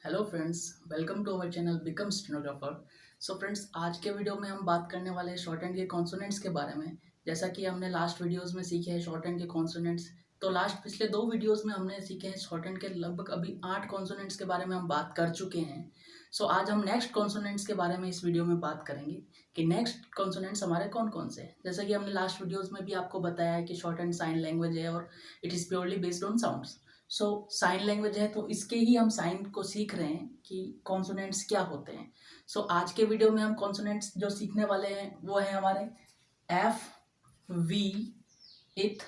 Hello friends, welcome to our channel become stenographer. So friends, आज के video में हम बात करने वाले हैं शॉर्ट हैंड के कॉन्सोनेंट्स के बारे में। जैसा कि हमने लास्ट वीडियोस में सीखे हैं शॉर्ट हैंड के कॉन्सोनेंट्स, तो लास्ट पिछले 2 वीडियोस में हमने सीखे हैं शॉर्ट हैंड के लगभग अभी 8 कॉन्सोनेंट्स के बारे में हम बात कर चुके हैं। सो आज हम नेक्स्ट कॉन्सोनेंट्स के बारे में इस वीडियो में बात करेंगे कि नेक्स्ट कॉन्सोनेंट्स हमारे कौन कौन से हैं। जैसा कि हमने लास्ट वीडियोज़ में भी आपको बताया है कि शॉर्ट हैंड साइन लैंग्वेज है और it is purely based on sounds. So sine language है तो इसके ही हम साइन को सीख रहे हैं कि कॉन्सोनेंट्स क्या होते हैं। सो आज के वीडियो में हम कॉन्सोनेंट्स जो सीखने वाले हैं वो है हमारे एफ, वी, इथ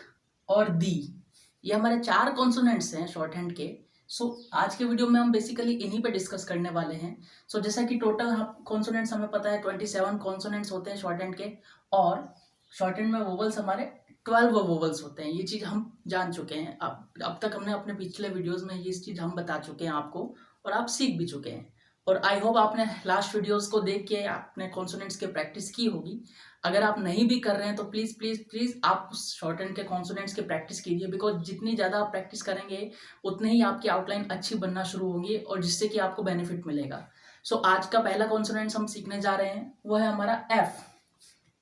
और दी। ये हमारे 4 कॉन्सोनेंट्स हैं शॉर्ट हैंड के। सो आज के वीडियो में हम बेसिकली इन्हीं पे डिस्कस करने वाले हैं। सो जैसा कि टोटल कॉन्सोनेंट्स हमें पता है 27 कॉन्सोनेंट्स होते हैं शॉर्ट हैंड के, और शॉर्ट हैंड में वोवल्स हमारे 12 वोवल्स होते हैं। ये चीज़ हम जान चुके हैं। अब तक हमने अपने पिछले वीडियोस में ये इस चीज़ हम बता चुके हैं आपको, और आप सीख भी चुके हैं। और आई होप आपने लास्ट वीडियोस को देख के आपने कॉन्सोनेंट्स की प्रैक्टिस की होगी। अगर आप नहीं भी कर रहे हैं तो प्लीज़ प्लीज़ प्लीज़ आप शॉर्ट हैंड के कॉन्सोनेंट्स की प्रैक्टिस कीजिए, बिकॉज जितनी ज़्यादा आप प्रैक्टिस करेंगे उतनी ही आपकी आउटलाइन अच्छी बनना शुरू होगी और जिससे कि आपको बेनिफिट मिलेगा। सो आज का पहला कॉन्सोनेंट्स हम सीखने जा रहे हैं वो है हमारा एफ।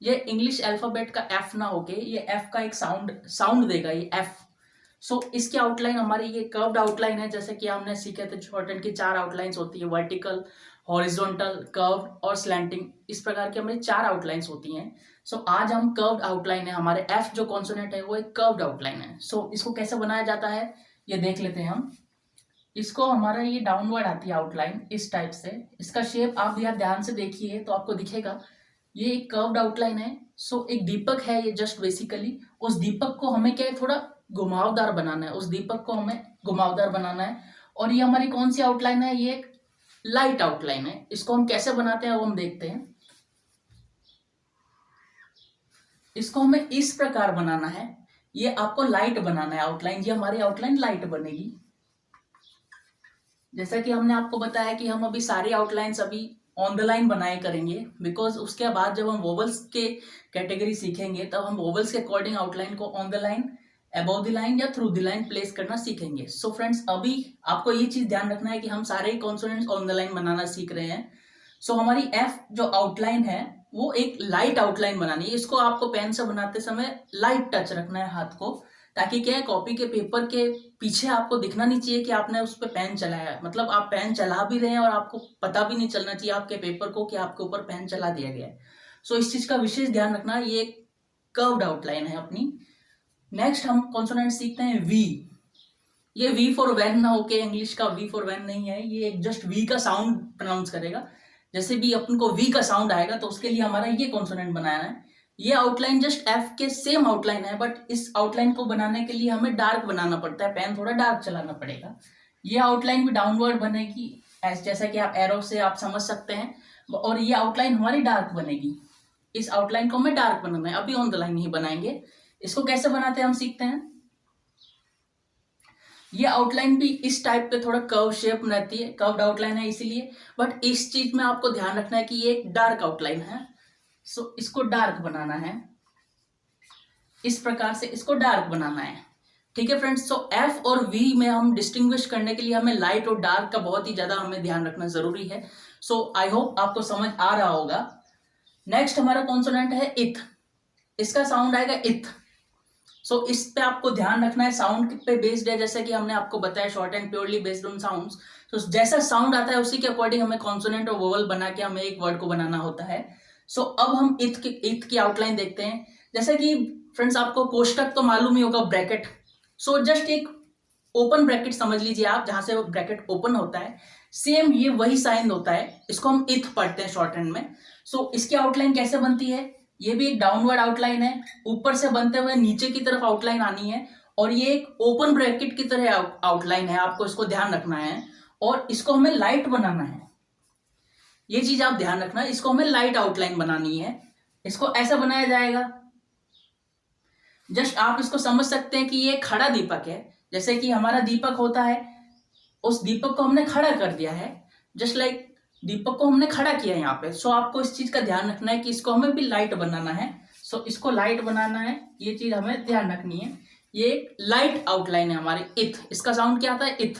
ये इंग्लिश अल्फ़ाबेट का एफ ना होके ये एफ का एक साउंड देगा, ये एफ। सो इसकी आउटलाइन हमारी ये कर्व्ड आउटलाइन है। जैसे कि हमने सीखे थे शॉर्ट हैंड की 4 आउटलाइंस होती है, वर्टिकल, हॉरिजॉन्टल, कर्व्ड और स्लैंटिंग। इस प्रकार की हमारी 4 आउटलाइंस होती हैं। सो आज हम कर्व्ड आउटलाइन है, हमारे एफ जो कॉन्सोनेंट है वो एक कर्व्ड आउटलाइन है। सो इसको कैसे बनाया जाता है ये देख लेते हैं हम। इसको हमारा ये डाउनवर्ड आती है आउटलाइन इस टाइप से। इसका शेप आप यार ध्यान से देखिए तो आपको दिखेगा ये एक कर्व्ड आउटलाइन है। सो एक दीपक है ये, जस्ट बेसिकली उस दीपक को हमें क्या है थोड़ा घुमावदार बनाना है, उस दीपक को हमें घुमावदार बनाना है। और ये हमारी कौन सी आउटलाइन है, ये एक लाइट आउटलाइन है। इसको हम कैसे बनाते हैं वो हम देखते हैं। इसको हमें इस प्रकार बनाना है, ये आपको लाइट बनाना है आउटलाइन, ये हमारी आउटलाइन लाइट बनेगी। जैसा कि हमने आपको बताया कि हम अभी सारी आउटलाइंस अभी ऑन द लाइन बनाए करेंगे, बिकॉज उसके बाद जब हम वोवल्स के कैटेगरी सीखेंगे तब हम वोवल्स के अकॉर्डिंग आउटलाइन को on the line, above the line या थ्रू द लाइन प्लेस करना सीखेंगे। सो फ्रेंड्स, अभी आपको ये चीज ध्यान रखना है कि हम सारे ही कॉन्सोनेंट्स ऑन द लाइन बनाना सीख रहे हैं। सो हमारी एफ जो आउटलाइन है वो एक लाइट आउटलाइन बनानी है। इसको आपको पेन से बनाते समय लाइट टच रखना है हाथ को, ताकि क्या है कॉपी के पेपर के पीछे आपको दिखना नहीं चाहिए कि आपने उस पर पेन चलाया है। मतलब आप पेन चला भी रहे हैं और आपको पता भी नहीं चलना चाहिए आपके पेपर को कि आपके ऊपर पेन चला दिया गया है। सो इस चीज का विशेष ध्यान रखना। ये एक कर्व्ड आउटलाइन है अपनी। नेक्स्ट हम कॉन्सोनेंट सीखते हैं वी। ये वी फॉर वैन ना होके इंग्लिश का वी फॉर वैन नहीं है, ये एक जस्ट वी का साउंड प्रोनाउंस करेगा। जैसे भी अपन को वी का साउंड आएगा तो उसके लिए हमारा ये कॉन्सोनेंट बनाना है। ये आउटलाइन जस्ट एफ के सेम आउटलाइन है, बट इस आउटलाइन को बनाने के लिए हमें डार्क बनाना पड़ता है, पेन थोड़ा डार्क चलाना पड़ेगा। ये आउटलाइन भी डाउनवर्ड बनेगी जैसा कि आप एरो से आप समझ सकते हैं, और ये आउटलाइन हमारी डार्क बनेगी। इस आउटलाइन को हमें डार्क बनाना है, अभी ऑन द लाइन ही बनाएंगे। इसको कैसे बनाते हैं हम सीखते हैं। ये आउटलाइन भी इस टाइप पे थोड़ा कर्व शेप रहती है, कर्व्ड आउटलाइन है इसीलिए, बट इस चीज में आपको ध्यान रखना है कि ये एक डार्क आउटलाइन है। सो इसको डार्क बनाना है, इस प्रकार से इसको डार्क बनाना है। ठीक है फ्रेंड्स, सो एफ और वी में हम डिस्टिंग्विश करने के लिए हमें लाइट और डार्क का बहुत ही ज्यादा हमें ध्यान रखना जरूरी है। सो आई होप आपको समझ आ रहा होगा। नेक्स्ट हमारा कॉन्सोनेंट है इथ। इसका साउंड आएगा इथ। सो इस पे आपको ध्यान रखना है, साउंड पे बेस्ड है। जैसे कि हमने आपको बताया short and purely based on sounds. तो जैसा साउंड आता है उसी के अकॉर्डिंग हमें कॉन्सोनेंट और वोवल बना के हमें एक वर्ड को बनाना होता है। सो अब हम इथ की आउटलाइन देखते हैं। जैसे कि फ्रेंड्स आपको कोष्टक तो मालूम ही होगा, ब्रैकेट। सो जस्ट एक ओपन ब्रैकेट समझ लीजिए आप, जहां से ब्रैकेट ओपन होता है, सेम ये वही साइन होता है। इसको हम इथ पढ़ते हैं शॉर्ट हैंड में। सो इसकी आउटलाइन कैसे बनती है, ये भी एक डाउनवर्ड आउटलाइन है, ऊपर से बनते हुए नीचे की तरफ आउटलाइन आनी है, और ये एक ओपन ब्रैकेट की तरह आउटलाइन है। आपको इसको ध्यान रखना है और इसको हमें लाइट बनाना है। ये चीज आप ध्यान रखना, इसको हमें लाइट आउटलाइन बनानी है। इसको ऐसा बनाया जाएगा, जस्ट आप इसको समझ सकते हैं कि ये खड़ा दीपक है। जैसे कि हमारा दीपक होता है, उस दीपक को हमने खड़ा कर दिया है, जस्ट लाइक दीपक को हमने खड़ा किया यहाँ पे। सो आपको इस चीज का ध्यान रखना है कि इसको हमें भी लाइट बनाना है। सो इसको लाइट बनाना है, ये चीज हमें ध्यान रखनी है। ये एक लाइट आउटलाइन है हमारी इथ। इसका साउंड क्या आता है, इथ।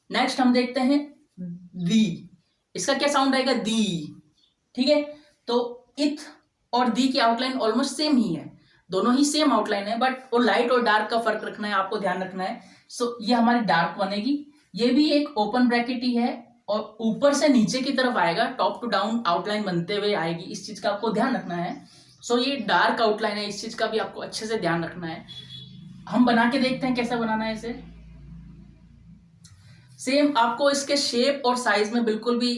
नेक्स्ट हम देखते हैं दी, इसका क्या साउंड आएगा, दी। ठीक है, तो इथ और दी की आउटलाइन ऑलमोस्ट सेम ही है, दोनों ही सेम आउटलाइन है, बट वो लाइट और डार्क का फर्क रखना है, आपको ध्यान रखना है। सो ये हमारी डार्क बनेगी, ये भी एक ओपन ब्रैकेट ही है और ऊपर से नीचे की तरफ आएगा, टॉप टू डाउन आउटलाइन बनते हुए आएगी, इस चीज का आपको ध्यान रखना है। सो ये डार्क आउटलाइन है, इस चीज का भी आपको अच्छे से ध्यान रखना है। हम बना के देखते हैं कैसा बनाना है इसे। सेम आपको इसके शेप और साइज में बिल्कुल भी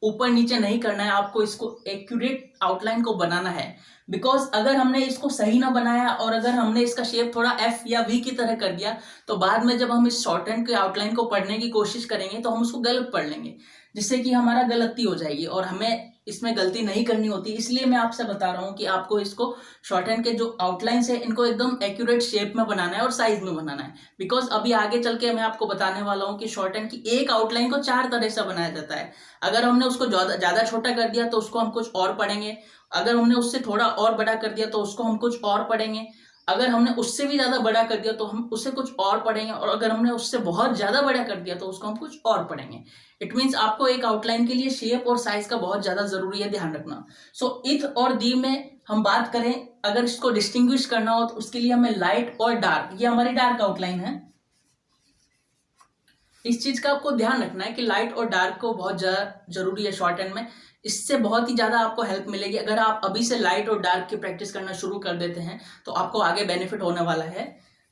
ऊपर नीचे नहीं करना है, आपको इसको एक्यूरेट आउटलाइन को बनाना है। बिकॉज अगर हमने इसको सही ना बनाया और अगर हमने इसका शेप थोड़ा एफ या वी की तरह कर दिया, तो बाद में जब हम इस शॉर्ट हैंड के आउटलाइन को पढ़ने की कोशिश करेंगे तो हम उसको गलत पढ़ लेंगे, जिससे कि हमारा गलती हो जाएगी और हमें इसमें गलती नहीं करनी होती। इसलिए मैं आपसे बता रहा हूँ कि आपको इसको शॉर्ट हैंड के जो आउटलाइंस है इनको एकदम एक्यूरेट शेप में बनाना है और साइज में बनाना है। बिकॉज अभी आगे चल के मैं आपको बताने वाला हूँ कि शॉर्ट हैंड की एक आउटलाइन को 4 तरह से बनाया जाता है। अगर हमने उसको ज्यादा छोटा कर दिया तो उसको हम कुछ और पढ़ेंगे, अगर हमने उससे थोड़ा और बड़ा कर दिया तो उसको हम कुछ और पढ़ेंगे, अगर हमने उससे भी ज्यादा बड़ा कर दिया तो हम उससे कुछ और पढ़ेंगे, और अगर हमने उससे बहुत ज्यादा बड़ा कर दिया तो उसको हम कुछ और पढ़ेंगे। इट मीन्स आपको एक आउटलाइन के लिए शेप और साइज का बहुत ज्यादा जरूरी है, ध्यान रखना। सो इथ और दी में हम बात करें, अगर इसको डिस्टिंग्विश करना हो तो उसके लिए हमें लाइट और डार्क, ये हमारी डार्क आउटलाइन है। इस चीज का आपको ध्यान रखना है कि लाइट और डार्क को बहुत ज्यादा जरूरी है शॉर्ट हैंड में, इससे बहुत ही ज्यादा आपको हेल्प मिलेगी। अगर आप अभी से लाइट और डार्क की प्रैक्टिस करना शुरू कर देते हैं तो आपको आगे बेनिफिट होने वाला है।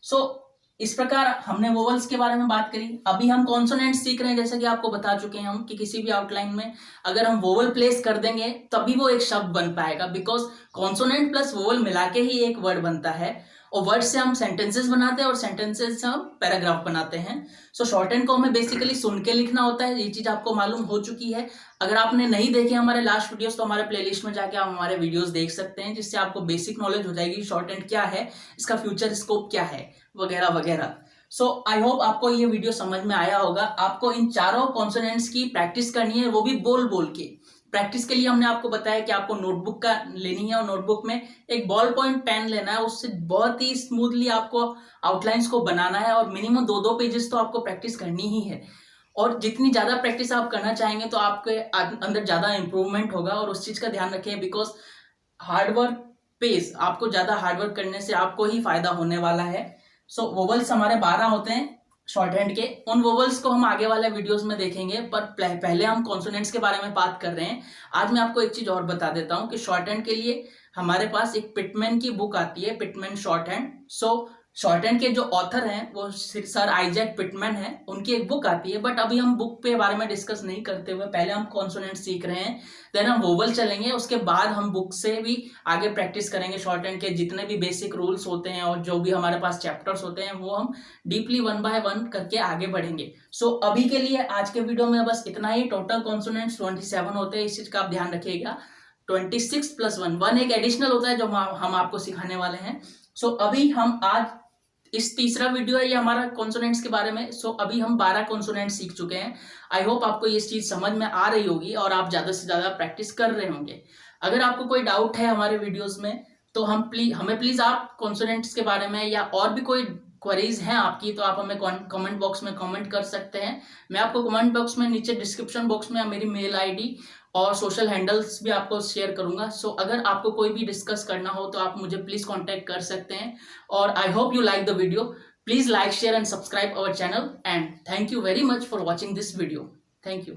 सो इस प्रकार हमने वोवल्स के बारे में बात करी, अभी हम कॉन्सोनेंट सीख रहे हैं। जैसा कि आपको बता चुके हैं हम कि किसी भी आउटलाइन में अगर हम वोवल प्लेस कर देंगे तभी वो एक शब्द बन पाएगा, बिकॉज कॉन्सोनेंट प्लस वोवल मिला के ही एक वर्ड बनता है, और वर्ड से हम सेंटेंसेस बनाते हैं और सेंटेंसेस से हम पैराग्राफ बनाते हैं। सो शॉर्ट हैंड को हमें बेसिकली सुन के लिखना होता है, ये चीज आपको मालूम हो चुकी है। अगर आपने नहीं देखे हमारे लास्ट वीडियोस तो हमारे प्लेलिस्ट में जाके आप हमारे वीडियोस देख सकते हैं, जिससे आपको बेसिक नॉलेज हो जाएगी शॉर्ट हैंड क्या है, इसका फ्यूचर स्कोप क्या है, वगैरह वगैरह। सो आई होप आपको ये वीडियो समझ में आया होगा। आपको इन चारों कॉन्सोनेंट्स की प्रैक्टिस करनी है, वो भी बोल बोल के। प्रैक्टिस के लिए हमने आपको बताया कि आपको नोटबुक का लेनी है और नोटबुक में एक बॉल पॉइंट पेन लेना है, उससे बहुत ही स्मूथली आपको आउटलाइंस को बनाना है, और मिनिमम 2-2 पेजेस तो आपको प्रैक्टिस करनी ही है। और जितनी ज्यादा प्रैक्टिस आप करना चाहेंगे तो आपके अंदर ज्यादा इंप्रूवमेंट होगा, और उस चीज का ध्यान रखें, बिकॉज हार्डवर्क पेज, आपको ज्यादा हार्डवर्क करने से आपको ही फायदा होने वाला है। सो वोवल्स हमारे 12 होते हैं शॉर्ट हैंड के, उन वोवल्स को हम आगे वाले वीडियोस में देखेंगे, पर पहले हम कॉन्सोनेंट्स के बारे में बात कर रहे हैं। आज मैं आपको एक चीज और बता देता हूं कि शॉर्ट हैंड के लिए हमारे पास एक पिटमैन की बुक आती है, Pitman short hand. So short hand के जो ऑथर हैं वो सर आइजैक पिटमैन है, उनकी एक बुक आती है। बट अभी हम बुक के बारे में डिस्कस नहीं करते हुए पहले हम कॉन्सोनेंट सीख रहे हैं, देन हम वोवल चलेंगे, उसके बाद हम बुक से भी आगे प्रैक्टिस करेंगे। शॉर्ट हैंड के जितने भी बेसिक रूल्स होते हैं और जो भी हमारे पास चैप्टर्स होते हैं वो हम डीपली 1 बाय 1 करके आगे बढ़ेंगे। सो अभी के लिए आज के वीडियो में बस इतना ही। टोटल कॉन्सोनेंट्स 27 होते हैं, इस चीज का आप ध्यान रखिएगा। 26 + 1 एक एडिशनल होता है जो हम आपको सिखाने वाले हैं। सो अभी हम आज इस तीसरा वीडियो है ये हमारा कॉन्सोनेंट्स के बारे में। सो अभी हम 12 कॉन्सोनेंट्स सीख चुके हैं। आई होप आपको ये चीज समझ में आ रही होगी और आप ज्यादा से ज्यादा प्रैक्टिस कर रहे होंगे। अगर आपको कोई डाउट है हमारे वीडियोस में तो हमें प्लीज आप कॉन्सोनेंट्स के बारे में या और भी कोई क्वेरीज हैं आपकी तो आप हमें कमेंट बॉक्स में कमेंट कर सकते हैं। मैं आपको कमेंट बॉक्स में नीचे डिस्क्रिप्शन बॉक्स में मेरी मेल आईडी और सोशल हैंडल्स भी आपको शेयर करूंगा। सो अगर आपको कोई भी डिस्कस करना हो तो आप मुझे प्लीज कांटेक्ट कर सकते हैं। और I hope you like the video. Please like, share and subscribe our channel, and thank you very much for watching this video. Thank you.